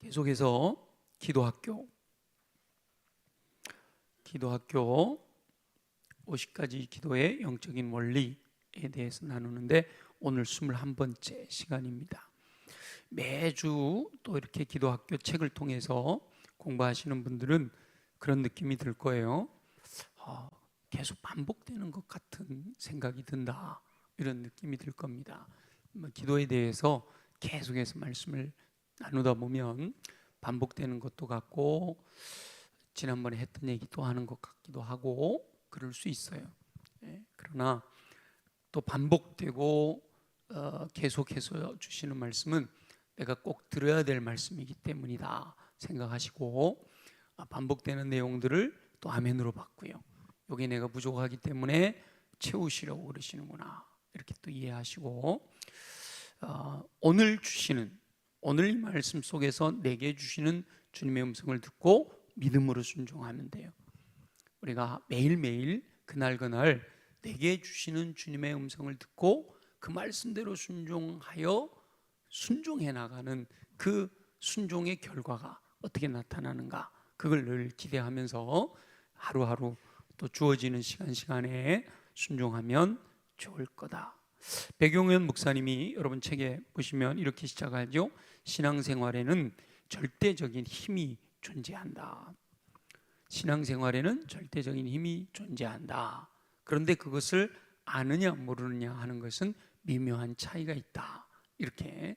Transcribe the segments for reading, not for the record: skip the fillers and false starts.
계속해서 기도학교 50가지 기도의 영적인 원리에 대해서 나누는데 오늘 21번째 시간입니다. 매주 또 이렇게 기도학교 책을 통해서 공부하시는 분들은 그런 느낌이 들 거예요. 계속 반복되는 것 같은 생각이 든다, 이런 느낌이 들 겁니다. 기도에 대해서 계속해서 말씀을 나누다 보면 반복되는 것도 같고 지난번에 했던 얘기 또 하는 것 같기도 하고 그럴 수 있어요. 그러나 또 반복되고 계속해서 주시는 말씀은 내가 꼭 들어야 될 말씀이기 때문이다 생각하시고 반복되는 내용들을 또 아멘으로 받고요, 여기 내가 부족하기 때문에 채우시려고 그러시는구나, 이렇게 또 이해하시고 오늘 이 말씀 속에서 내게 주시는 주님의 음성을 듣고 믿음으로 순종하면 돼요. 우리가 매일매일 그날 내게 주시는 주님의 음성을 듣고 그 말씀대로 순종해 나가는 그 순종의 결과가 어떻게 나타나는가, 그걸 늘 기대하면서 하루하루 또 주어지는 시간에 순종하면 좋을 거다. 백용현 목사님이 여러분 책에 보시면 이렇게 시작하죠. 신앙생활에는 절대적인 힘이 존재한다. 신앙생활에는 절대적인 힘이 존재한다. 그런데 그것을 아느냐 모르느냐 하는 것은 미묘한 차이가 있다. 이렇게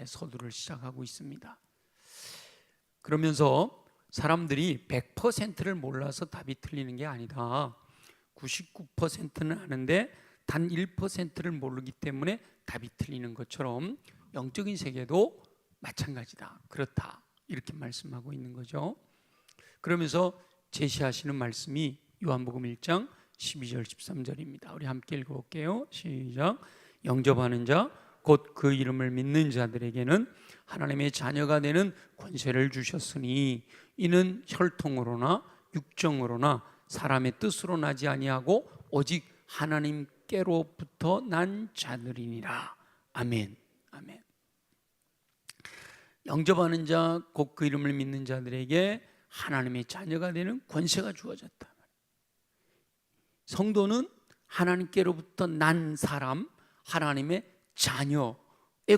서두를 시작하고 있습니다. 그러면서 사람들이 100%를 몰라서 답이 틀리는 게 아니다. 99%는 아는데 단 1%를 모르기 때문에 답이 틀리는 것처럼 영적인 세계도 마찬가지다, 그렇다, 이렇게 말씀하고 있는 거죠. 그러면서 제시하시는 말씀이 요한복음 1장 12절 13절입니다. 우리 함께 읽어볼게요. 시작. 영접하는 자 곧 그 이름을 믿는 자들에게는 하나님의 자녀가 되는 권세를 주셨으니 이는 혈통으로나 육정으로나 사람의 뜻으로 나지 아니하고 오직 하나님께로부터 난 자들이니라. 아멘. 아멘. 영접하는 자 곧 그 이름을 믿는 자들에게 하나님의 자녀가 되는 권세가 주어졌다. 성도는 하나님께로부터 난 사람, 하나님의 자녀의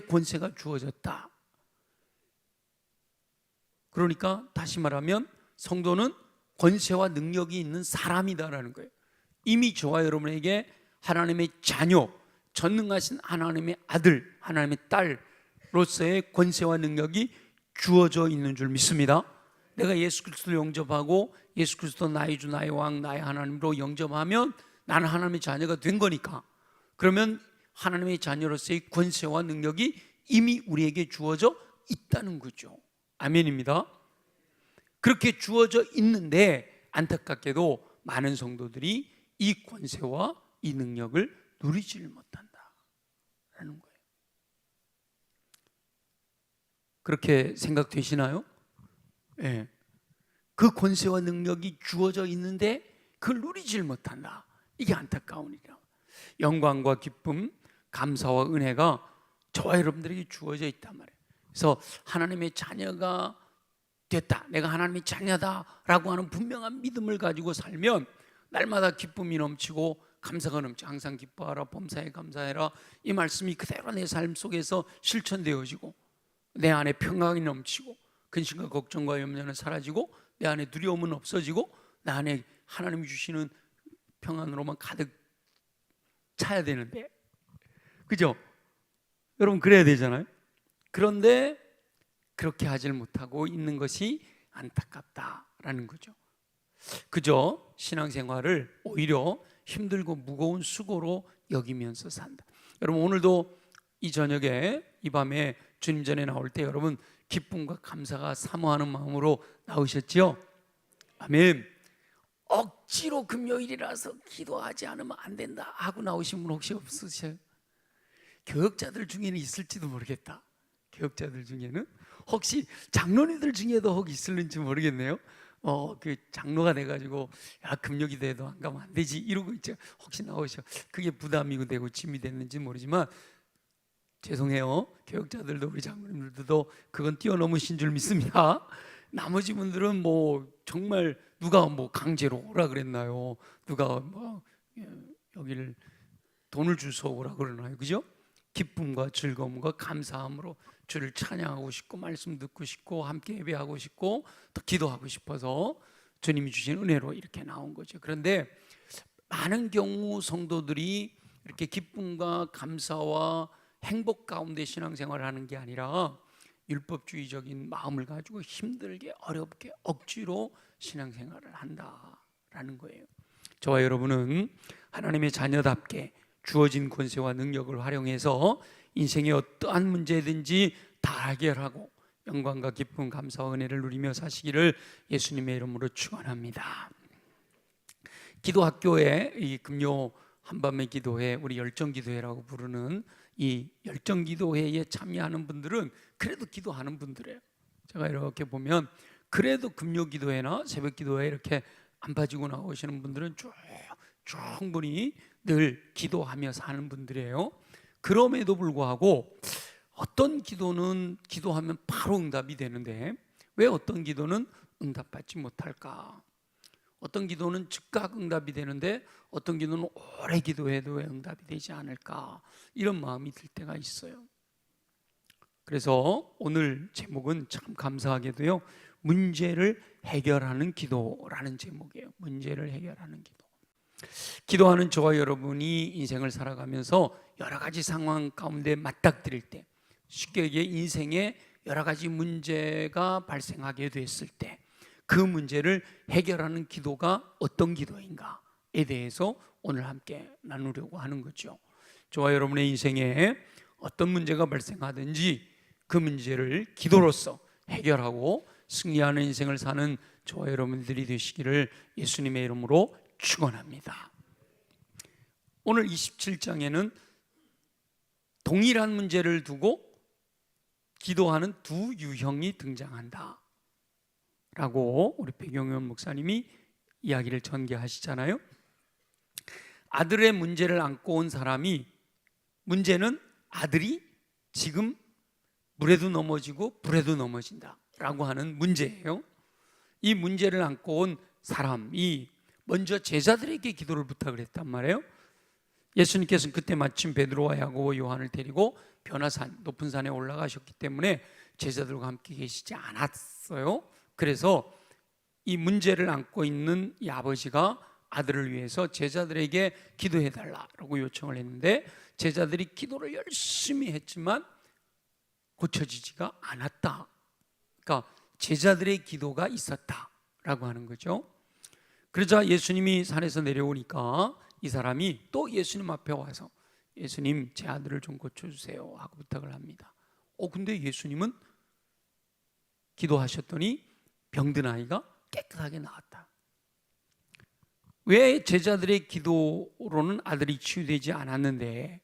권세가 주어졌다. 그러니까 다시 말하면 성도는 권세와 능력이 있는 사람이다라는 거예요. 이미 저와 여러분에게 하나님의 자녀, 전능하신 하나님의 아들, 하나님의 딸로서의 권세와 능력이 주어져 있는 줄 믿습니다. 내가 예수 그리스도를 영접하고 예수 그리스도 나의 주, 나의 왕, 나의 하나님으로 영접하면 나는 하나님의 자녀가 된 거니까, 그러면 하나님의 자녀로서의 권세와 능력이 이미 우리에게 주어져 있다는 거죠. 아멘입니다. 그렇게 주어져 있는데 안타깝게도 많은 성도들이 이 권세와 이 능력을 누리지를 못한다라는 거예요. 그렇게 생각되시나요? 네. 그 권세와 능력이 주어져 있는데 그걸 누리지를 못한다. 이게 안타까운 일이야. 영광과 기쁨, 감사와 은혜가 저와 여러분들에게 주어져 있단 말이에요. 그래서 하나님의 자녀가 됐다, 내가 하나님의 자녀다라고 하는 분명한 믿음을 가지고 살면 날마다 기쁨이 넘치고 감사가 넘치고, 항상 기뻐하라, 범사에 감사해라, 이 말씀이 그대로 내 삶 속에서 실천되어지고 내 안에 평강이 넘치고 근심과 걱정과 염려는 사라지고 내 안에 두려움은 없어지고 내 안에 하나님이 주시는 평안으로만 가득 차야 되는데, 그죠? 여러분 그래야 되잖아요. 그런데 그렇게 하질 못하고 있는 것이 안타깝다라는 거죠. 그저 신앙생활을 오히려 힘들고 무거운 수고로 여기면서 산다. 여러분 오늘도 이 저녁에 이 밤에 주님 전에 나올 때 여러분 기쁨과 감사가 사모하는 마음으로 나오셨지요? 아멘. 억지로 금요일이라서 기도하지 않으면 안 된다 하고 나오신 분 혹시 없으세요? 교역자들 중에는 있을지도 모르겠다. 교역자들 중에는 혹시 장로님들 중에도 혹 있을는지 모르겠네요. 그 장로가 돼가지고 야 금요기도에도 안 가면 안 되지 이러고 있죠. 혹시 나오셔. 그게 부담이고 되고 짐이 됐는지 모르지만 죄송해요. 교역자들도 우리 장로님들도 그건 뛰어넘으신 줄 믿습니다. 나머지 분들은 뭐 정말 누가 뭐 강제로 오라 그랬나요? 누가 뭐 여기를 돈을 주서 오라 그러나요? 그죠? 기쁨과 즐거움과 감사함으로 주를 찬양하고 싶고 말씀 듣고 싶고 함께 예배하고 싶고 또 기도하고 싶어서 주님이 주신 은혜로 이렇게 나온 거죠. 그런데 많은 경우 성도들이 이렇게 기쁨과 감사와 행복 가운데 신앙생활을 하는 게 아니라 율법주의적인 마음을 가지고 힘들게 어렵게 억지로 신앙생활을 한다라는 거예요. 저와 여러분은 하나님의 자녀답게 주어진 권세와 능력을 활용해서 인생의 어떠한 문제든지 다 해결하고 영광과 기쁨, 감사와 은혜를 누리며 사시기를 예수님의 이름으로 축원합니다. 기도학교에 이 금요 한밤의 기도회, 우리 열정기도회라고 부르는 이 열정기도회에 참여하는 분들은 그래도 기도하는 분들이에요. 제가 이렇게 보면 그래도 금요기도회나 새벽기도회에 이렇게 안 빠지고 나오시는 분들은 충분히 늘 기도하며 사는 분들이에요. 그럼에도 불구하고 어떤 기도는 기도하면 바로 응답이 되는데 왜 어떤 기도는 응답받지 못할까? 어떤 기도는 즉각 응답이 되는데 어떤 기도는 오래 기도해도 왜 응답이 되지 않을까? 이런 마음이 들 때가 있어요. 그래서 오늘 제목은 참 감사하게도요, 문제를 해결하는 기도라는 제목이에요. 문제를 해결하는 기도. 기도하는 저와 여러분이 인생을 살아가면서 여러 가지 상황 가운데 맞닥뜨릴 때, 쉽게 얘기해 인생에 여러 가지 문제가 발생하게 됐을 때 그 문제를 해결하는 기도가 어떤 기도인가에 대해서 오늘 함께 나누려고 하는 거죠. 저와 여러분의 인생에 어떤 문제가 발생하든지 그 문제를 기도로서 해결하고 승리하는 인생을 사는 저와 여러분들이 되시기를 예수님의 이름으로 축원합니다. 오늘 27장에는 동일한 문제를 두고 기도하는 두 유형이 등장한다 라고 우리 백영현 목사님이 이야기를 전개하시잖아요. 아들의 문제를 안고 온 사람이, 문제는 아들이 지금 물에도 넘어지고 불에도 넘어진다 라고 하는 문제예요. 이 문제를 안고 온 사람이 먼저 제자들에게 기도를 부탁을 했단 말이에요. 예수님께서는 그때 마침 베드로와 야고보, 요한을 데리고 변화산, 높은 산에 올라가셨기 때문에 제자들과 함께 계시지 않았어요. 그래서 이 문제를 안고 있는 이 아버지가 아들을 위해서 제자들에게 기도해달라고 요청을 했는데 제자들이 기도를 열심히 했지만 고쳐지지가 않았다. 그러니까 제자들의 기도가 있었다라고 하는 거죠. 그러자 예수님이 산에서 내려오니까 이 사람이 또 예수님 앞에 와서 예수님, 제 아들을 좀 고쳐주세요 하고 부탁을 합니다. 근데 예수님은 기도하셨더니 병든 아이가 깨끗하게 나았다. 왜 제자들의 기도로는 아들이 치유되지 않았는데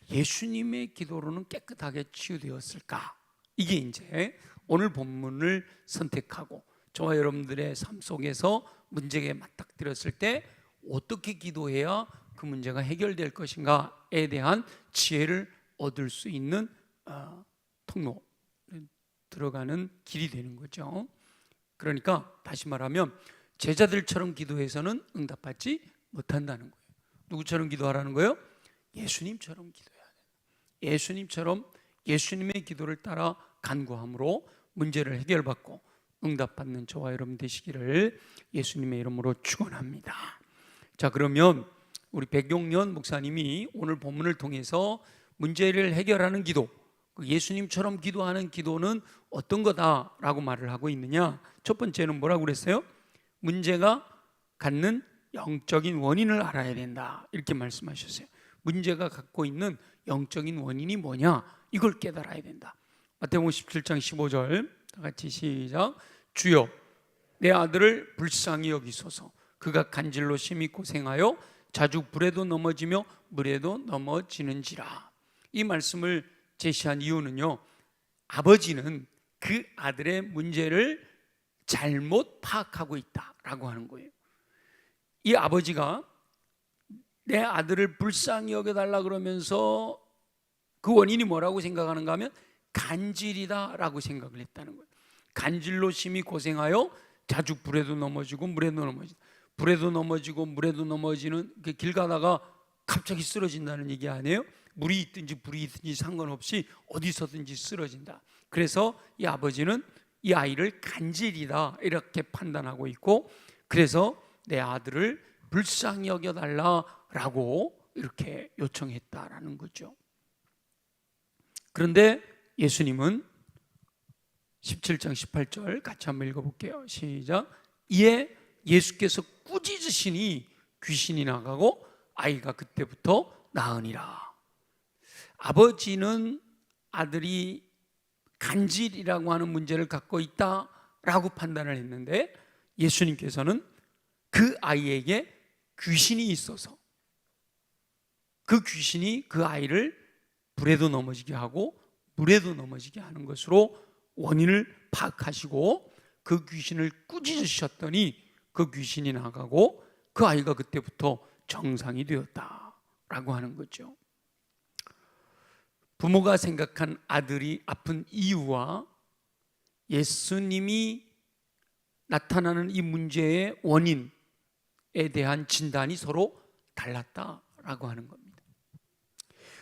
예수님의 기도로는 깨끗하게 치유되었을까? 이게 이제 오늘 본문을 선택하고 저와 여러분들의 삶 속에서 문제에 맞닥뜨렸을 때 어떻게 기도해야 그 문제가 해결될 것인가에 대한 지혜를 얻을 수 있는 통로, 들어가는 길이 되는 거죠. 그러니까 다시 말하면 제자들처럼 기도해서는 응답받지 못한다는 거예요. 누구처럼 기도하라는 거예요? 예수님처럼 기도해야 돼요. 예수님처럼 예수님의 기도를 따라 간구함으로 문제를 해결받고 응답받는 저와 여러분 되시기를 예수님의 이름으로 축원합니다. 자, 그러면 우리 백용년 목사님이 오늘 본문을 통해서 문제를 해결하는 기도, 예수님처럼 기도하는 기도는 어떤 거다라고 말을 하고 있느냐? 첫 번째는 뭐라고 그랬어요? 문제가 갖는 영적인 원인을 알아야 된다, 이렇게 말씀하셨어요. 문제가 갖고 있는 영적인 원인이 뭐냐? 이걸 깨달아야 된다. 마태복음 17장 15절 다 같이 시작. 주여, 내 아들을 불쌍히 여기소서. 그가 간질로 심히 고생하여 자주 불에도 넘어지며 물에도 넘어지는지라. 이 말씀을 제시한 이유는요, 아버지는 그 아들의 문제를 잘못 파악하고 있다라고 하는 거예요. 이 아버지가 내 아들을 불쌍히 여겨달라 그러면서 그 원인이 뭐라고 생각하는가 하면 간질이다라고 생각을 했다는 거예요. 간질로 심히 고생하여 자주 불에도 넘어지고 물에도 넘어지고, 불에도 넘어지고 물에도 넘어지는, 길 가다가 갑자기 쓰러진다는 얘기 아니에요? 물이 있든지 불이 있든지 상관없이 어디서든지 쓰러진다. 그래서 이 아버지는 이 아이를 간질이다 이렇게 판단하고 있고, 그래서 내 아들을 불쌍히 여겨달라라고 이렇게 요청했다라는 거죠. 그런데 예수님은 17장 18절 같이 한번 읽어볼게요. 시작. 이에 예수께서 꾸짖으시니 귀신이 나가고 아이가 그때부터 나으니라. 아버지는 아들이 간질이라고 하는 문제를 갖고 있다라고 판단을 했는데, 예수님께서는 그 아이에게 귀신이 있어서 그 귀신이 그 아이를 불에도 넘어지게 하고 물에도 넘어지게 하는 것으로 원인을 파악하시고 그 귀신을 꾸짖으셨더니 그 귀신이 나가고 그 아이가 그때부터 정상이 되었다라고 하는 거죠. 부모가 생각한 아들이 아픈 이유와 예수님이 나타나는 이 문제의 원인에 대한 진단이 서로 달랐다라고 하는 겁니다.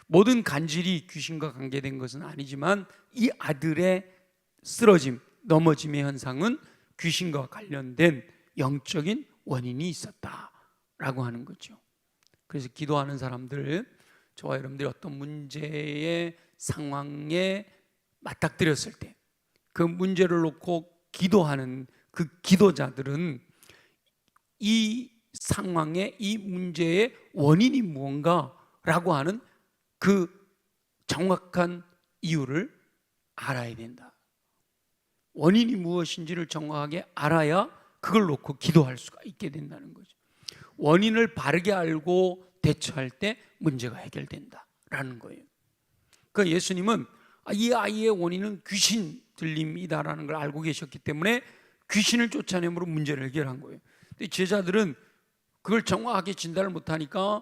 모든 간질이 귀신과 관계된 것은 아니지만 이 아들의 쓰러짐, 넘어짐의 현상은 귀신과 관련된 영적인 원인이 있었다라고 하는 거죠. 그래서 기도하는 사람들, 저와 여러분들이 어떤 문제의 상황에 맞닥뜨렸을 때 그 문제를 놓고 기도하는 그 기도자들은 이 상황의, 이 문제의 원인이 무언가라고 하는 그 정확한 이유를 알아야 된다. 원인이 무엇인지를 정확하게 알아야 그걸 놓고 기도할 수가 있게 된다는 거죠. 원인을 바르게 알고 대처할 때 문제가 해결된다라는 거예요. 그러니까 예수님은 이 아이의 원인은 귀신 들림이다라는 걸 알고 계셨기 때문에 귀신을 쫓아내므로 문제를 해결한 거예요. 근데 제자들은 그걸 정확하게 진단을 못하니까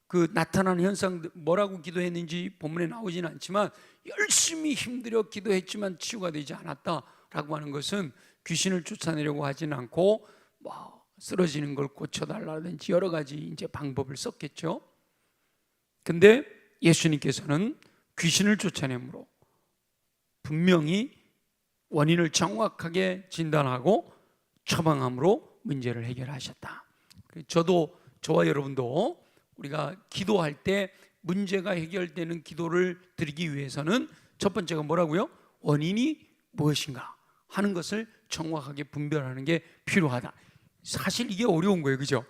그 나타나는 현상들, 뭐라고 기도했는지 본문에 나오지는 않지만 열심히 힘들여 기도했지만 치유가 되지 않았다라고 하는 것은 귀신을 쫓아내려고 하지는 않고 쓰러지는 걸 고쳐달라든지 여러 가지 이제 방법을 썼겠죠. 근데 예수님께서는 귀신을 쫓아내므로 분명히 원인을 정확하게 진단하고 처방함으로 문제를 해결하셨다. 저와 여러분도 우리가 기도할 때 문제가 해결되는 기도를 드리기 위해서는 첫 번째가 뭐라고요? 원인이 무엇인가 하는 것을 정확하게 분별하는 게 필요하다. 사실 이게 어려운 거예요, 그죠?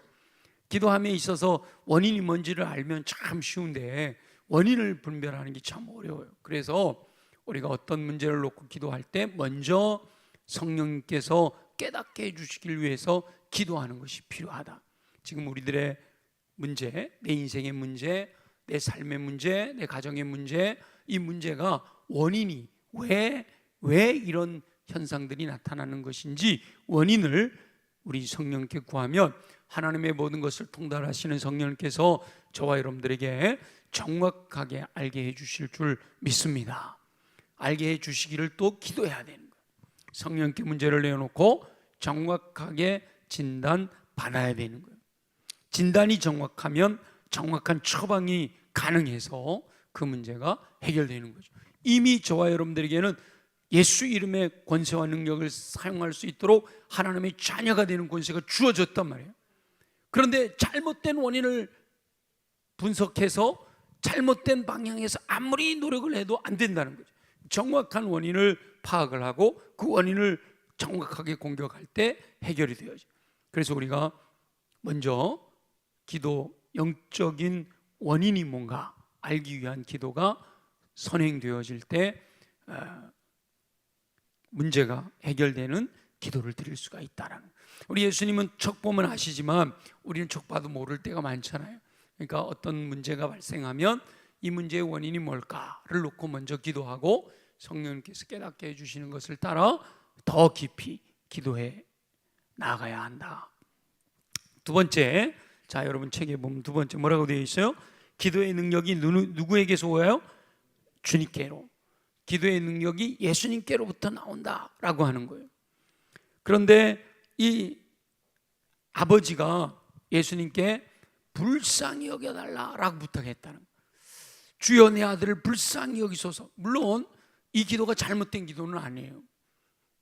기도함에 있어서 원인이 뭔지를 알면 참 쉬운데 원인을 분별하는 게 참 어려워요. 그래서 우리가 어떤 문제를 놓고 기도할 때 먼저 성령님께서 깨닫게 해주시길 위해서 기도하는 것이 필요하다. 지금 우리들의 문제, 내 인생의 문제, 내 삶의 문제, 내 가정의 문제, 이 문제가 원인이 왜 이런 현상들이 나타나는 것인지 원인을 우리 성령께 구하면 하나님의 모든 것을 통달하시는 성령께서 저와 여러분들에게 정확하게 알게 해주실 줄 믿습니다. 알게 해주시기를 또 기도해야 되는 거예요. 성령께 문제를 내어놓고 정확하게 진단받아야 되는 거예요. 진단이 정확하면 정확한 처방이 가능해서 그 문제가 해결되는 거죠. 이미 저와 여러분들에게는 예수 이름의 권세와 능력을 사용할 수 있도록 하나님의 자녀가 되는 권세가 주어졌단 말이에요. 그런데 잘못된 원인을 분석해서 잘못된 방향에서 아무리 노력을 해도 안 된다는 거죠. 정확한 원인을 파악을 하고 그 원인을 정확하게 공격할 때 해결이 되어져. 그래서 우리가 먼저 기도, 영적인 원인이 뭔가 알기 위한 기도가 선행되어질 때 문제가 해결되는 기도를 드릴 수가 있다라는. 우리 예수님은 척 보면 아시지만 우리는 척 봐도 모를 때가 많잖아요. 그러니까 어떤 문제가 발생하면 이 문제의 원인이 뭘까를 놓고 먼저 기도하고 성령님께서 깨닫게 해주시는 것을 따라 더 깊이 기도해 나아가야 한다. 두 번째, 자 여러분 책에 보면 두 번째 뭐라고 되어 있어요? 기도의 능력이 누구에게서 와요? 주님께로, 기도의 능력이 예수님께로부터 나온다라고 하는 거예요. 그런데 이 아버지가 예수님께 불쌍히 여겨달라라고 부탁했다는 거예요. 주여 내 아들을 불쌍히 여기소서. 물론 이 기도가 잘못된 기도는 아니에요.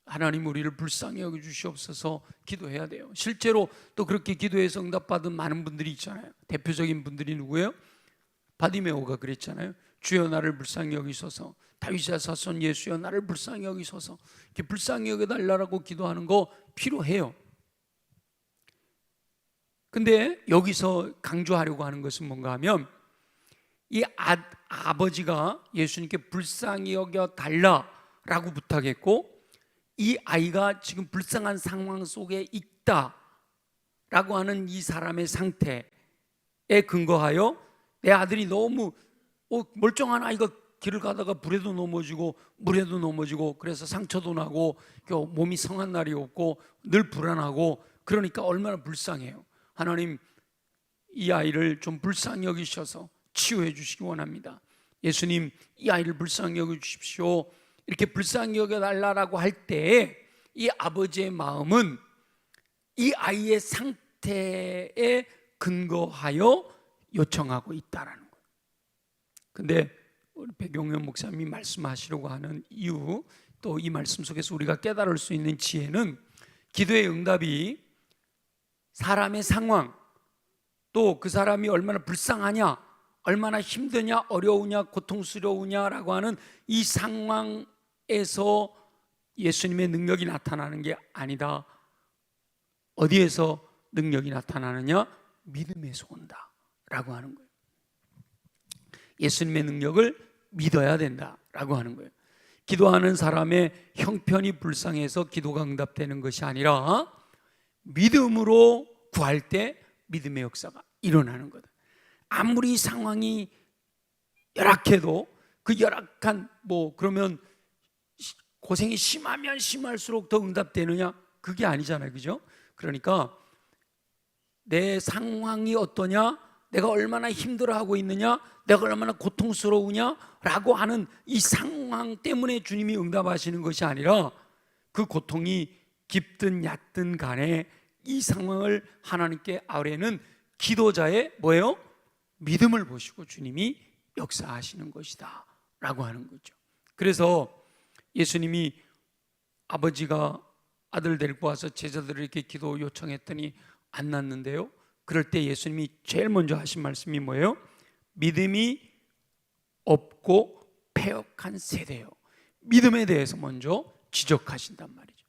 하나님 우리를 불쌍히 여겨주시옵소서 기도해야 돼요. 실제로 또 그렇게 기도해서 응답받은 많은 분들이 있잖아요. 대표적인 분들이 누구예요? 바디메오가 그랬잖아요. 주여 나를 불쌍히 여기소서. 다윗의 자손 예수여 나를 불쌍히 여기소서. 이렇게 불쌍히 여겨달라고 기도하는 거 필요해요. 근데 여기서 강조하려고 하는 것은 뭔가 하면 이 아버지가 예수님께 불쌍히 여겨달라라고 부탁했고, 이 아이가 지금 불쌍한 상황 속에 있다라고 하는 이 사람의 상태에 근거하여 내 아들이 너무 멀쩡한 아이가 길을 가다가 불에도 넘어지고 물에도 넘어지고 그래서 상처도 나고 몸이 성한 날이 없고 늘 불안하고 그러니까 얼마나 불쌍해요. 하나님 이 아이를 좀 불쌍히 여기셔서 치유해 주시기 원합니다. 예수님 이 아이를 불쌍히 여겨주십시오. 이렇게 불쌍히 여겨달라고 할 때 이 아버지의 마음은 이 아이의 상태에 근거하여 요청하고 있다라는 거예요. 근데 우리 백용현 목사님이 말씀하시려고 하는 이유, 또 이 말씀 속에서 우리가 깨달을 수 있는 지혜는 기도의 응답이 사람의 상황, 또 그 사람이 얼마나 불쌍하냐, 얼마나 힘드냐, 어려우냐, 고통스러우냐라고 하는 이 상황에서 예수님의 능력이 나타나는 게 아니다. 어디에서 능력이 나타나느냐? 믿음에서 온다라고 하는 거예요. 예수님의 능력을 믿어야 된다라고 하는 거예요. 기도하는 사람의 형편이 불쌍해서 기도가 응답되는 것이 아니라 믿음으로 구할 때 믿음의 역사가 일어나는 거다. 아무리 상황이 열악해도 그 열악한 그러면 고생이 심하면 심할수록 더 응답되느냐? 그게 아니잖아요, 그죠? 그러니까 내 상황이 어떠냐, 내가 얼마나 힘들어하고 있느냐, 내가 얼마나 고통스러우냐라고 하는 이 상황 때문에 주님이 응답하시는 것이 아니라 그 고통이 깊든 얕든 간에 이 상황을 하나님께 아뢰는 기도자의 뭐예요? 믿음을 보시고 주님이 역사하시는 것이다 라고 하는 거죠. 그래서 예수님이 아버지가 아들 데리고 와서 제자들을 이렇게 기도 요청했더니 안 났는데요, 그럴 때 예수님이 제일 먼저 하신 말씀이 뭐예요? 믿음이 없고 패역한 세대요. 믿음에 대해서 먼저 지적하신단 말이죠.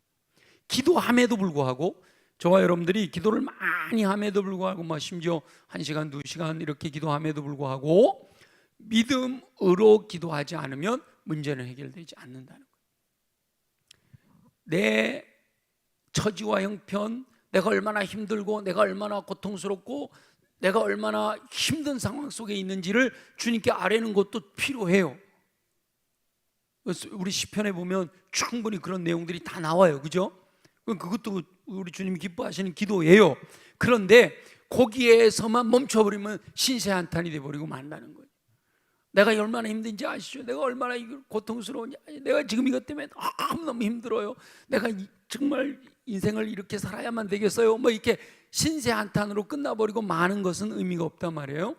기도함에도 불구하고, 저와 여러분들이 기도를 많이 함에도 불구하고 심지어 1시간, 2시간 이렇게 기도함에도 불구하고 믿음으로 기도하지 않으면 문제는 해결되지 않는다는 거예요. 내 처지와 형편, 내가 얼마나 힘들고 내가 얼마나 고통스럽고 내가 얼마나 힘든 상황 속에 있는지를 주님께 아뢰는 것도 필요해요. 우리 시편에 보면 충분히 그런 내용들이 다 나와요, 그죠? 그것도 우리 주님이 기뻐하시는 기도예요. 그런데 거기에서만 멈춰버리면 신세한탄이 돼버리고 만다는 거예요. 내가 얼마나 힘든지 아시죠? 내가 얼마나 고통스러운지, 내가 지금 이것 때문에 너무 힘들어요. 내가 정말 인생을 이렇게 살아야만 되겠어요? 이렇게 신세한탄으로 끝나버리고 마는 것은 의미가 없단 말이에요.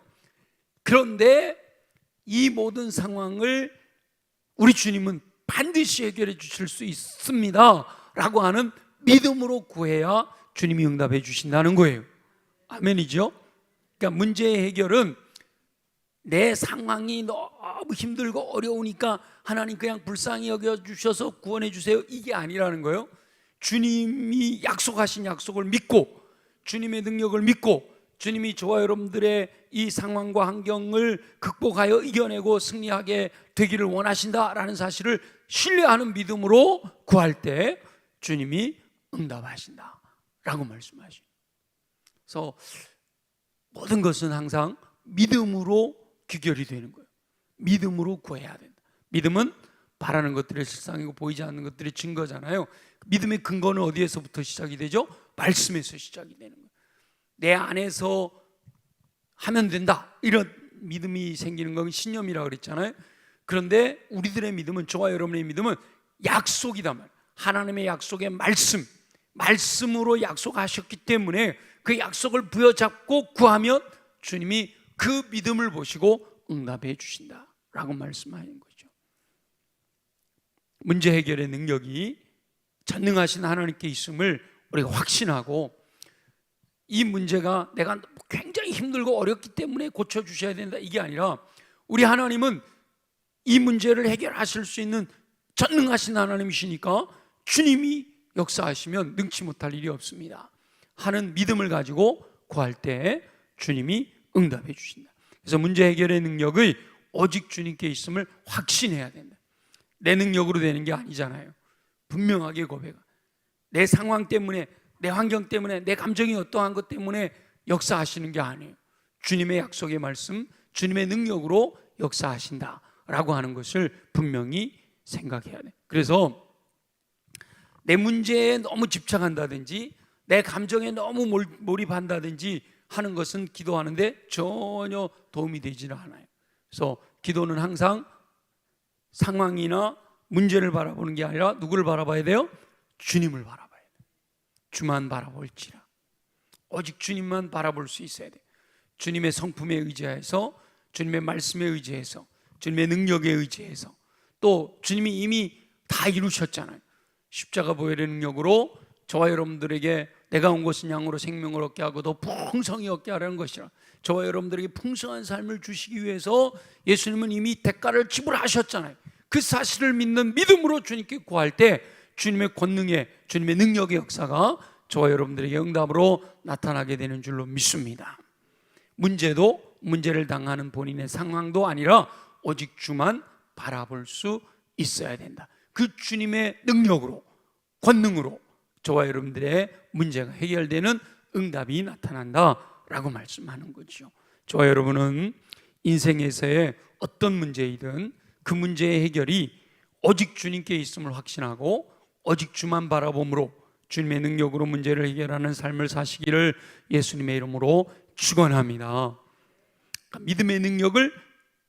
그런데 이 모든 상황을 우리 주님은 반드시 해결해 주실 수 있습니다 라고 하는 믿음으로 구해야 주님이 응답해 주신다는 거예요. 아멘이죠? 그러니까 문제의 해결은 내 상황이 너무 힘들고 어려우니까 하나님 그냥 불쌍히 여겨주셔서 구원해 주세요, 이게 아니라는 거예요. 주님이 약속하신 약속을 믿고, 주님의 능력을 믿고, 주님이 저와 여러분들의 이 상황과 환경을 극복하여 이겨내고 승리하게 되기를 원하신다라는 사실을 신뢰하는 믿음으로 구할 때 주님이 응답하신다라고 말씀하시죠. 그래서 모든 것은 항상 믿음으로 귀결이 되는 거예요. 믿음으로 구해야 된다. 믿음은 바라는 것들의 실상이고 보이지 않는 것들의 증거잖아요. 믿음의 근거는 어디에서부터 시작이 되죠? 말씀에서 시작이 되는 거예요. 내 안에서 하면 된다, 이런 믿음이 생기는 건 신념이라고 그랬잖아요. 그런데 우리들의 믿음은, 저와 여러분의 믿음은 약속이다 말. 하나님의 약속의 말씀으로 약속하셨기 때문에 그 약속을 부여잡고 구하면 주님이 그 믿음을 보시고 응답해 주신다라고 말씀하는 거죠. 문제 해결의 능력이 전능하신 하나님께 있음을 우리가 확신하고, 이 문제가 내가 굉장히 힘들고 어렵기 때문에 고쳐주셔야 된다, 이게 아니라 우리 하나님은 이 문제를 해결하실 수 있는 전능하신 하나님이시니까 주님이 역사하시면 능치 못할 일이 없습니다 하는 믿음을 가지고 구할 때 주님이 응답해 주신다. 그래서 문제 해결의 능력의 오직 주님께 있음을 확신해야 된다. 내 능력으로 되는 게 아니잖아요. 분명하게 고백하. 내 상황 때문에, 내 환경 때문에, 내 감정이 어떠한 것 때문에 역사하시는 게 아니에요. 주님의 약속의 말씀, 주님의 능력으로 역사하신다라고 하는 것을 분명히 생각해야 돼. 그래서 내 문제에 너무 집착한다든지 내 감정에 너무 몰입한다든지 하는 것은 기도하는데 전혀 도움이 되지는 않아요. 그래서 기도는 항상 상황이나 문제를 바라보는 게 아니라 누구를 바라봐야 돼요? 주님을 바라봐야 돼요. 주만 바라볼지라. 오직 주님만 바라볼 수 있어야 돼요. 주님의 성품에 의지해서, 주님의 말씀에 의지해서, 주님의 능력에 의지해서, 또 주님이 이미 다 이루셨잖아요. 십자가 보혈의 능력으로 저와 여러분들에게 내가 온 것은 양으로 생명을 얻게 하고 더 풍성히 얻게 하라는 것이라. 저와 여러분들에게 풍성한 삶을 주시기 위해서 예수님은 이미 대가를 지불하셨잖아요. 그 사실을 믿는 믿음으로 주님께 구할 때 주님의 권능의, 주님의 능력의 역사가 저와 여러분들에게 응답으로 나타나게 되는 줄로 믿습니다. 문제도 문제를 당하는 본인의 상황도 아니라 오직 주만 바라볼 수 있어야 된다. 그 주님의 능력으로, 권능으로 저와 여러분들의 문제가 해결되는 응답이 나타난다라고 말씀하는 거죠. 저와 여러분은 인생에서의 어떤 문제이든 그 문제의 해결이 오직 주님께 있음을 확신하고 오직 주만 바라봄으로 주님의 능력으로 문제를 해결하는 삶을 사시기를 예수님의 이름으로 축원합니다. 그러니까 믿음의 능력을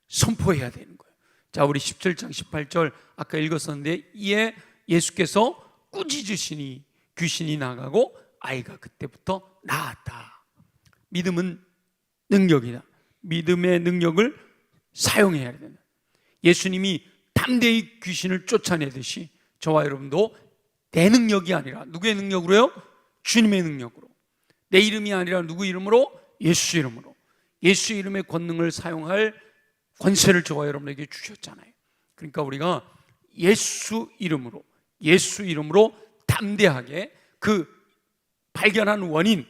선포해야 되는 거예요. 자, 우리 17장 18절 아까 읽었었는데, 이에 예수께서 꾸짖으시니 귀신이 나가고 아이가 그때부터 나았다. 믿음은 능력이다. 믿음의 능력을 사용해야 된다. 예수님이 담대히 귀신을 쫓아내듯이 저와 여러분도 내 능력이 아니라 누구의 능력으로요? 주님의 능력으로. 내 이름이 아니라 누구 이름으로? 예수 이름으로. 예수 이름의 권능을 사용할 권세를 저와 여러분에게 주셨잖아요. 그러니까 우리가 예수 이름으로 담대하게 그 발견한 원인,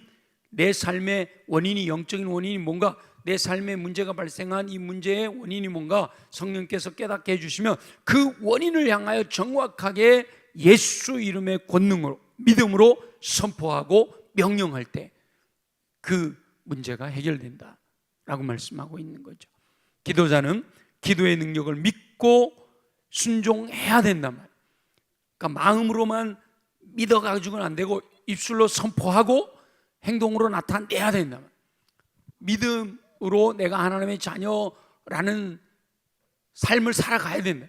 내 삶의 원인이, 영적인 원인이 뭔가, 내 삶에 문제가 발생한 이 문제의 원인이 뭔가 성령께서 깨닫게 해주시면 그 원인을 향하여 정확하게 예수 이름의 권능으로, 믿음으로 선포하고 명령할 때 그 문제가 해결된다라고 말씀하고 있는 거죠. 기도자는 기도의 능력을 믿고 순종해야 된단 말이에요. 그러니까 마음으로만 믿어가지고는 안 되고 입술로 선포하고 행동으로 나타내야 된단 말이에요. 믿음으로 내가 하나님의 자녀라는 삶을 살아가야 된다.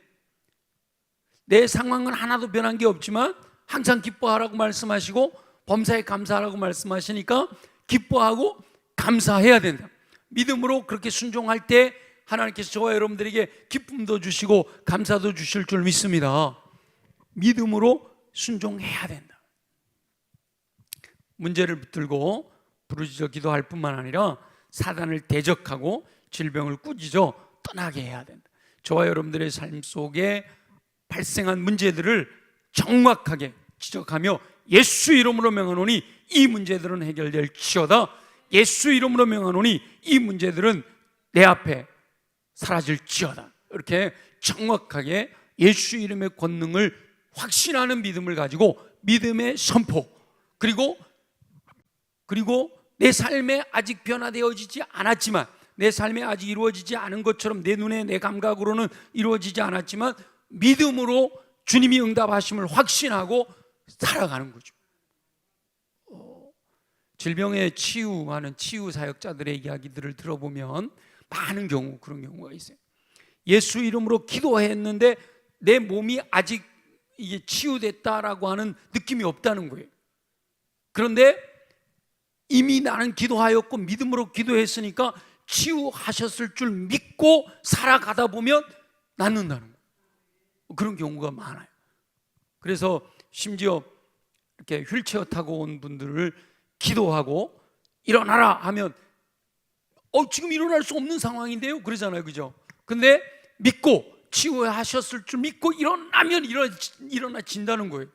내 상황은 하나도 변한 게 없지만 항상 기뻐하라고 말씀하시고 범사에 감사하라고 말씀하시니까 기뻐하고 감사해야 된다. 믿음으로 그렇게 순종할 때 하나님께서 저와 여러분들에게 기쁨도 주시고 감사도 주실 줄 믿습니다. 믿음으로 순종해야 된다. 문제를 붙들고 부르짖어 기도할 뿐만 아니라 사단을 대적하고 질병을 꾸짖어 떠나게 해야 된다. 저와 여러분들의 삶 속에 발생한 문제들을 정확하게 지적하며 예수 이름으로 명하노니 이 문제들은 해결될지어다. 예수 이름으로 명하노니 이 문제들은 내 앞에 사라질지어다. 이렇게 정확하게 예수 이름의 권능을 확신하는 믿음을 가지고 믿음의 선포, 그리고 내 삶에 아직 변화되어지지 않았지만, 내 삶에 아직 이루어지지 않은 것처럼 내 눈에, 내 감각으로는 이루어지지 않았지만 믿음으로 주님이 응답하심을 확신하고 살아가는 거죠. 질병에 치유하는 치유 사역자들의 이야기들을 들어보면 많은 경우 그런 경우가 있어요. 예수 이름으로 기도했는데 내 몸이 아직 이게 치유됐다라고 하는 느낌이 없다는 거예요. 그런데 이미 나는 기도하였고 믿음으로 기도했으니까 치유하셨을 줄 믿고 살아가다 보면 낫는다는 거예요. 그런 경우가 많아요. 그래서 심지어 이렇게 휠체어 타고 온 분들을 기도하고 일어나라 하면 지금 일어날 수 없는 상황인데요, 그러잖아요, 그죠? 근데 믿고 치유하셨을 줄 믿고 일어나면 일어나진다는 거예요.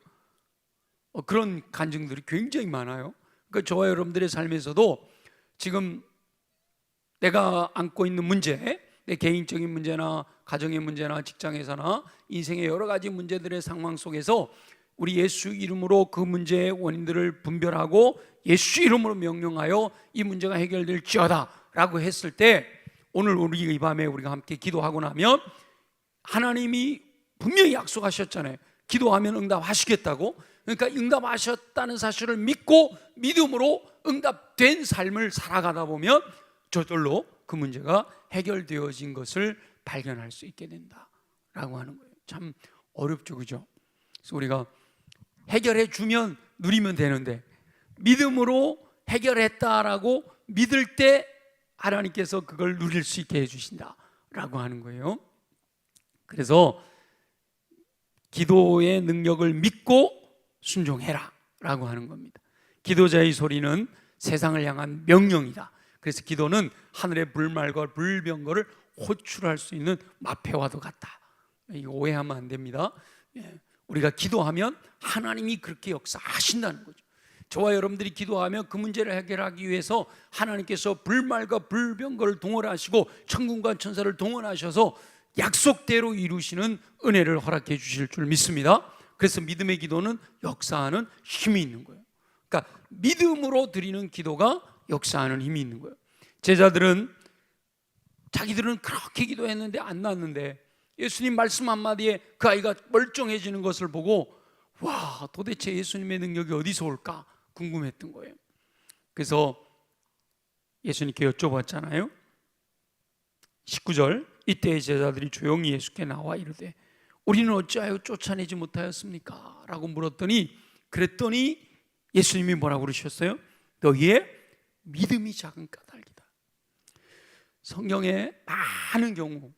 그런 간증들이 굉장히 많아요. 그러니까 저와 여러분들의 삶에서도 지금 내가 안고 있는 문제, 내 개인적인 문제나 가정의 문제나 직장에서나 인생의 여러 가지 문제들의 상황 속에서 우리 예수 이름으로 그 문제의 원인들을 분별하고 예수 이름으로 명령하여 이 문제가 해결될지어다 라고 했을 때, 오늘 우리 이 밤에 우리가 함께 기도하고 나면 하나님이 분명히 약속하셨잖아요. 기도하면 응답하시겠다고. 그러니까 응답하셨다는 사실을 믿고 믿음으로 응답된 삶을 살아가다 보면 저절로 그 문제가 해결되어진 것을 발견할 수 있게 된다라고 하는 거예요. 참 어렵죠, 그죠? 그래서 우리가 해결해 주면 누리면 되는데 믿음으로 해결했다라고 믿을 때 하나님께서 그걸 누릴 수 있게 해주신다라고 하는 거예요. 그래서 기도의 능력을 믿고 순종해라 라고 하는 겁니다. 기도자의 소리는 세상을 향한 명령이다. 그래서 기도는 하늘의 불말과 불병거를 호출할 수 있는 마패와도 같다. 이거 오해하면 안 됩니다. 우리가 기도하면 하나님이 그렇게 역사하신다는 거죠. 저와 여러분들이 기도하면 그 문제를 해결하기 위해서 하나님께서 불말과 불병거를 동원하시고 천군과 천사를 동원하셔서 약속대로 이루시는 은혜를 허락해 주실 줄 믿습니다. 그래서 믿음의 기도는 역사하는 힘이 있는 거예요. 그러니까 믿음으로 드리는 기도가 역사하는 힘이 있는 거예요. 제자들은 자기들은 그렇게 기도했는데 안 났는데 예수님 말씀 한마디에 그 아이가 멀쩡해지는 것을 보고 와, 도대체 예수님의 능력이 어디서 올까 궁금했던 거예요. 그래서 예수님께 여쭤봤잖아요. 19절, 이때 제자들이 조용히 예수께 나와 이르되 우리는 어찌하여 쫓아내지 못하였습니까? 라고 물었더니, 그랬더니 예수님이 뭐라고 그러셨어요? 너희의 믿음이 작은 까닭이다. 성경에 많은 경우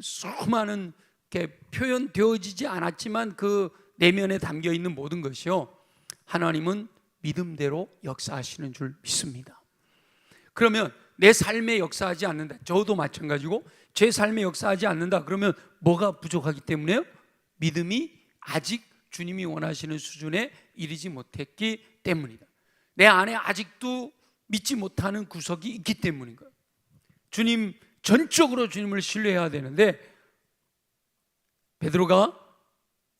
수많은 게 표현되어지지 않았지만 그 내면에 담겨 있는 모든 것이요, 하나님은 믿음대로 역사하시는 줄 믿습니다. 그러면 내 삶에 역사하지 않는다, 저도 마찬가지고 제 삶에 역사하지 않는다 그러면 뭐가 부족하기 때문에요? 믿음이 아직 주님이 원하시는 수준에 이르지 못했기 때문이다. 내 안에 아직도 믿지 못하는 구석이 있기 때문인 거예요. 주님, 전적으로 주님을 신뢰해야 되는데 베드로가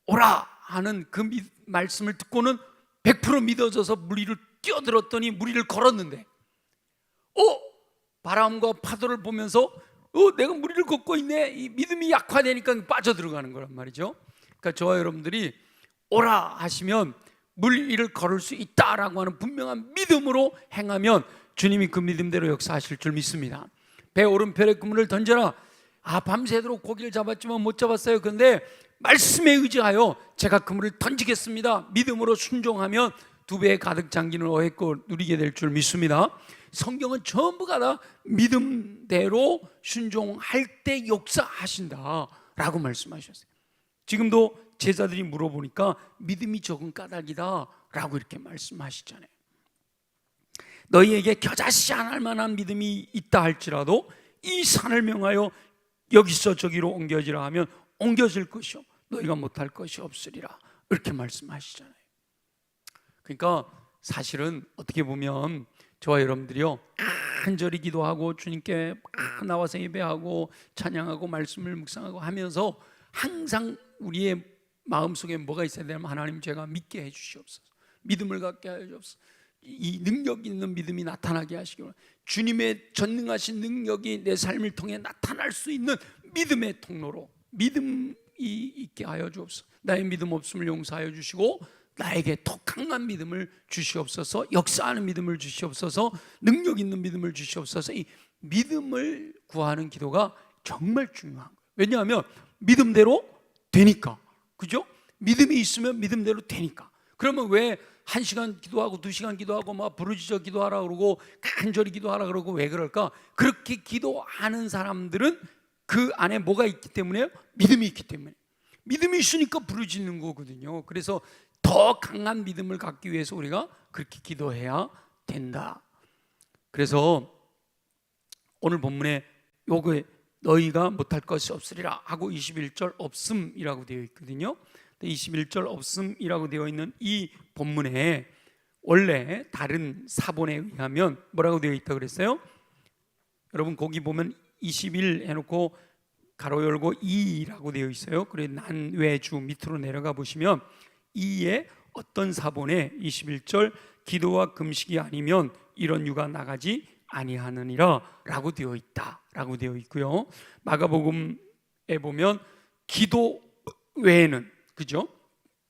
오라 하는 그 말씀을 듣고는 100% 믿어져서 무리를 뛰어들었더니 무리를 걸었는데 바람과 파도를 보면서 내가 무리를 걷고 있네, 이 믿음이 약화되니까 빠져들어가는 거란 말이죠. 그러니까 저와 여러분들이 오라 하시면 물 위를 걸을 수 있다라고 하는 분명한 믿음으로 행하면 주님이 그 믿음대로 역사하실 줄 믿습니다. 배 오른편에 그물을 던져라. 밤새도록 고기를 잡았지만 못 잡았어요. 그런데 말씀에 의지하여 제가 그물을 던지겠습니다. 믿음으로 순종하면 2배에 가득 잠기는 어획고 누리게 될 줄 믿습니다. 성경은 전부가 다 믿음대로 순종할 때 역사하신다라고 말씀하셨어요. 지금도 제자들이 물어보니까 믿음이 적은 까닭이다 라고 이렇게 말씀하시잖아요. 너희에게 겨자씨 안 할 만한 믿음이 있다 할지라도 이 산을 명하여 여기서 저기로 옮겨지라 하면 옮겨질 것이요 너희가 못할 것이 없으리라, 이렇게 말씀하시잖아요. 그러니까 사실은 어떻게 보면 저와 여러분들이요, 간절히 기도하고 주님께 나와서 예배하고 찬양하고 말씀을 묵상하고 하면서 항상 우리의 마음속에 뭐가 있어야 되냐면, 하나님 제가 믿게 해주시옵소서, 믿음을 갖게 하시옵소서, 이 능력 있는 믿음이 나타나게 하시기 바랍니다. 주님의 전능하신 능력이 내 삶을 통해 나타날 수 있는 믿음의 통로로 믿음이 있게 하여 주옵소서. 나의 믿음 없음을 용서하여 주시고 나에게 더 강한 믿음을 주시옵소서, 역사하는 믿음을 주시옵소서, 능력 있는 믿음을 주시옵소서. 이 믿음을 구하는 기도가 정말 중요한 거예요. 왜냐하면 믿음대로 되니까. 그죠? 믿음이 있으면 믿음대로 되니까. 그러면 왜 1시간 기도하고 2시간 기도하고 막 부르짖어 기도하라 그러고 간절히 기도하라 그러고 왜 그럴까? 그렇게 기도하는 사람들은 그 안에 뭐가 있기 때문에요? 믿음이 있기 때문에. 믿음이 있으니까 부르짖는 거거든요. 그래서 더 강한 믿음을 갖기 위해서 우리가 그렇게 기도해야 된다. 그래서 오늘 본문에 요거 너희가 못할 것이 없으리라 하고 21절 없음이라고 되어 있거든요. 21절 없음이라고 되어 있는 이 본문에 원래 다른 사본에 의하면 뭐라고 되어 있다고 그랬어요? 여러분 거기 보면 21 해놓고 가로 열고 2라고 되어 있어요. 그래 난외주 밑으로 내려가 보시면 2에 어떤 사본에 21절 기도와 금식이 아니면 이런 유가 나가지 아니하느니라 라고 되어 있다 라고 되어 있고요. 마가복음에 보면 기도 외에는, 그죠?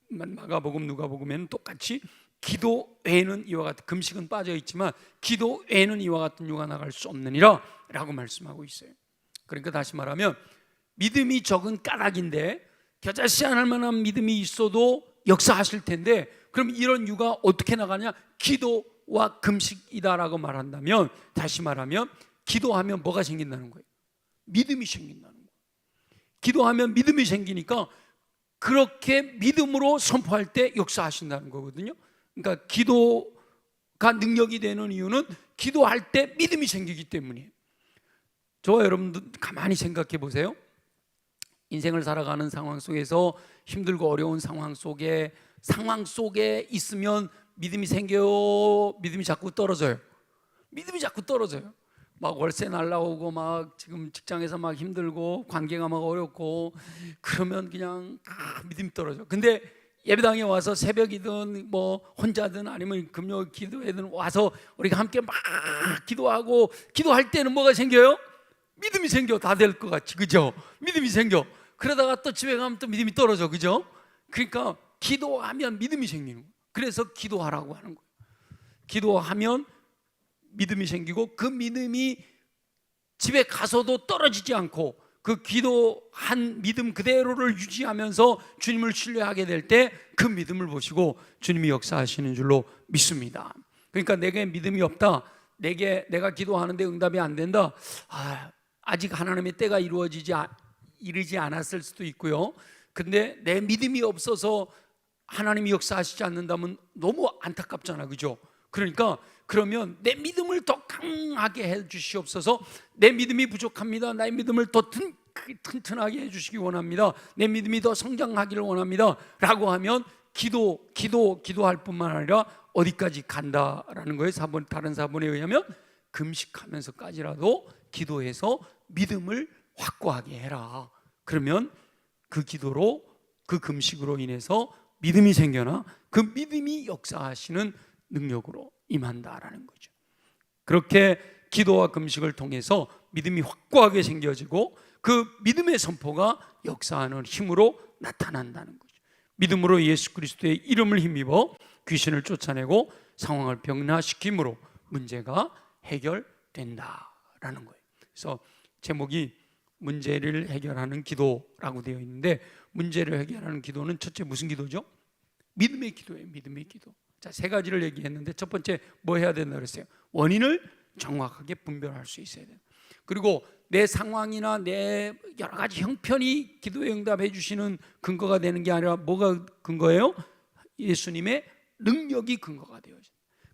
마가복음 누가복음에는 똑같이 기도 외에는 이와 같은, 금식은 빠져 있지만 기도 외에는 이와 같은 유가 나갈 수 없느니라 라고 말씀하고 있어요. 그러니까 다시 말하면 믿음이 적은 까닭인데 겨자씨 않을 만한 믿음이 있어도 역사하실 텐데, 그럼 이런 유가 어떻게 나가냐? 기도와 금식이다라고 말한다면, 다시 말하면 기도하면 뭐가 생긴다는 거예요? 믿음이 생긴다는 거예요. 기도하면 믿음이 생기니까 그렇게 믿음으로 선포할 때 역사하신다는 거거든요. 그러니까 기도가 능력이 되는 이유는 기도할 때 믿음이 생기기 때문이에요. 저와 여러분도 가만히 생각해 보세요. 인생을 살아가는 상황 속에서 힘들고 어려운 상황 속에 있으면 믿음이 생겨요? 믿음이 자꾸 떨어져요? 믿음이 자꾸 떨어져요. 막 월세 날라오고 막 지금 직장에서 막 힘들고 관계가 막 어렵고 그러면 그냥 믿음이 떨어져. 근데 예배당에 와서 새벽이든 뭐 혼자든 아니면 금요 기도회든 와서 우리가 함께 막 기도하고 기도할 때는 뭐가 생겨요? 믿음이 생겨. 다 될 것 같이, 그죠? 믿음이 생겨. 그러다가 또 집에 가면 또 믿음이 떨어져, 그죠? 그러니까 기도하면 믿음이 생기는 거예요. 그래서 기도하라고 하는 거예요. 기도하면 믿음이 생기고 그 믿음이 집에 가서도 떨어지지 않고 그 기도한 믿음 그대로를 유지하면서 주님을 신뢰하게 될 때 그 믿음을 보시고 주님이 역사하시는 줄로 믿습니다. 그러니까 내게 믿음이 없다, 내가 기도하는데 응답이 안 된다, 아직 하나님의 때가 이르지 않았을 수도 있고요. 근데 내 믿음이 없어서 하나님이 역사하시지 않는다면 너무 안타깝잖아, 그죠? 그러니까 그러면 내 믿음을 더 강하게 해 주시옵소서. 내 믿음이 부족합니다. 나의 믿음을 더 튼튼하게 해 주시기 원합니다. 내 믿음이 더 성장하기를 원합니다 라고 하면 기도할 뿐만 아니라 어디까지 간다라는 거예요. 다른 사본에 의하면 금식하면서까지라도 기도해서 믿음을 확고하게 해라. 그러면 그 기도로, 그 금식으로 인해서 믿음이 생겨나 그 믿음이 역사하시는 능력으로 임한다라는 거죠. 그렇게 기도와 금식을 통해서 믿음이 확고하게 생겨지고 그 믿음의 선포가 역사하는 힘으로 나타난다는 거죠. 믿음으로 예수 그리스도의 이름을 힘입어 귀신을 쫓아내고 상황을 변화시킴으로 문제가 해결된다라는 거예요. 그래서 제목이 문제를 해결하는 기도라고 되어 있는데, 문제를 해결하는 기도는 첫째 무슨 기도죠? 믿음의 기도예요. 믿음의 기도. 자, 세 가지를 얘기했는데 첫 번째 뭐 해야 된다 그랬어요? 원인을 정확하게 분별할 수 있어야 돼요. 그리고 내 상황이나 내 여러 가지 형편이 기도에 응답해 주시는 근거가 되는 게 아니라 뭐가 근거예요? 예수님의 능력이 근거가 되어요.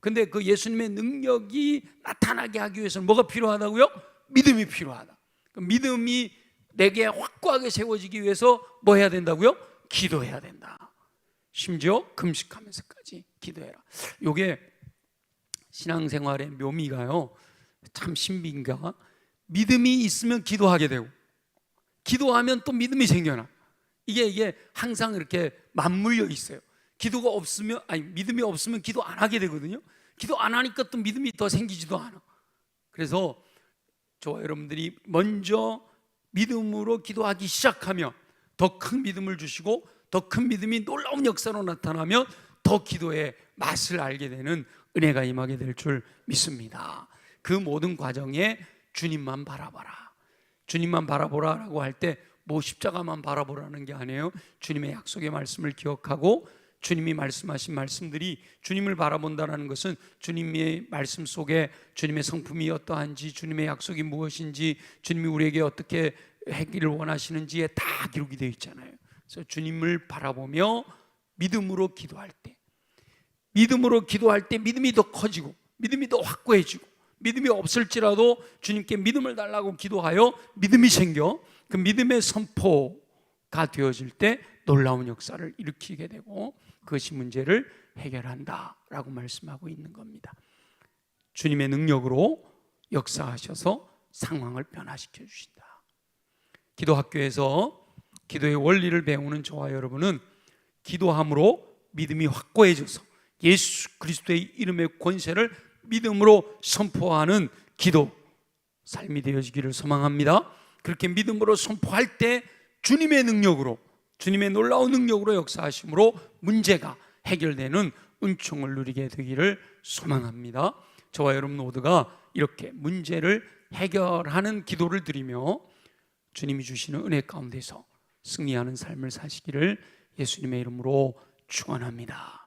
근데 그 예수님의 능력이 나타나게 하기 위해서는 뭐가 필요하다고요? 믿음이 필요하다. 믿음이 내게 확고하게 세워지기 위해서 뭐 해야 된다고요? 기도해야 된다. 심지어 금식하면서까지 기도해라. 이게 신앙생활의 묘미가요, 참 신비인가? 믿음이 있으면 기도하게 되고 기도하면 또 믿음이 생겨나. 이게 항상 이렇게 맞물려 있어요. 기도가 없으면, 믿음이 없으면 기도 안 하게 되거든요. 기도 안 하니까 또 믿음이 더 생기지도 않아. 그래서 저와 여러분들이 먼저 믿음으로 기도하기 시작하면 더 큰 믿음을 주시고 더 큰 믿음이 놀라운 역사로 나타나면 더 기도의 맛을 알게 되는 은혜가 임하게 될 줄 믿습니다. 그 모든 과정에 주님만 바라봐라. 주님만 바라보라라고 할 때 뭐 십자가만 바라보라는 게 아니에요. 주님의 약속의 말씀을 기억하고 주님이 말씀하신 말씀들이 주님을 바라본다는 것은 주님의 말씀 속에 주님의 성품이 어떠한지, 주님의 약속이 무엇인지, 주님이 우리에게 어떻게 하기를 원하시는지에 다 기록이 되어 있잖아요. 그래서 주님을 바라보며 믿음으로 기도할 때, 믿음이 더 커지고 믿음이 더 확고해지고, 믿음이 없을지라도 주님께 믿음을 달라고 기도하여 믿음이 생겨 그 믿음의 선포가 되어질 때 놀라운 역사를 일으키게 되고 그것이 문제를 해결한다라고 말씀하고 있는 겁니다. 주님의 능력으로 역사하셔서 상황을 변화시켜 주신다. 기도학교에서 기도의 원리를 배우는 저와 여러분은 기도함으로 믿음이 확고해져서 예수 그리스도의 이름의 권세를 믿음으로 선포하는 기도 삶이 되어지기를 소망합니다. 그렇게 믿음으로 선포할 때 주님의 능력으로, 주님의 놀라운 능력으로 역사하심으로 문제가 해결되는 은총을 누리게 되기를 소망합니다. 저와 여러분 모두가 이렇게 문제를 해결하는 기도를 드리며 주님이 주시는 은혜 가운데서 승리하는 삶을 사시기를 예수님의 이름으로 축원합니다.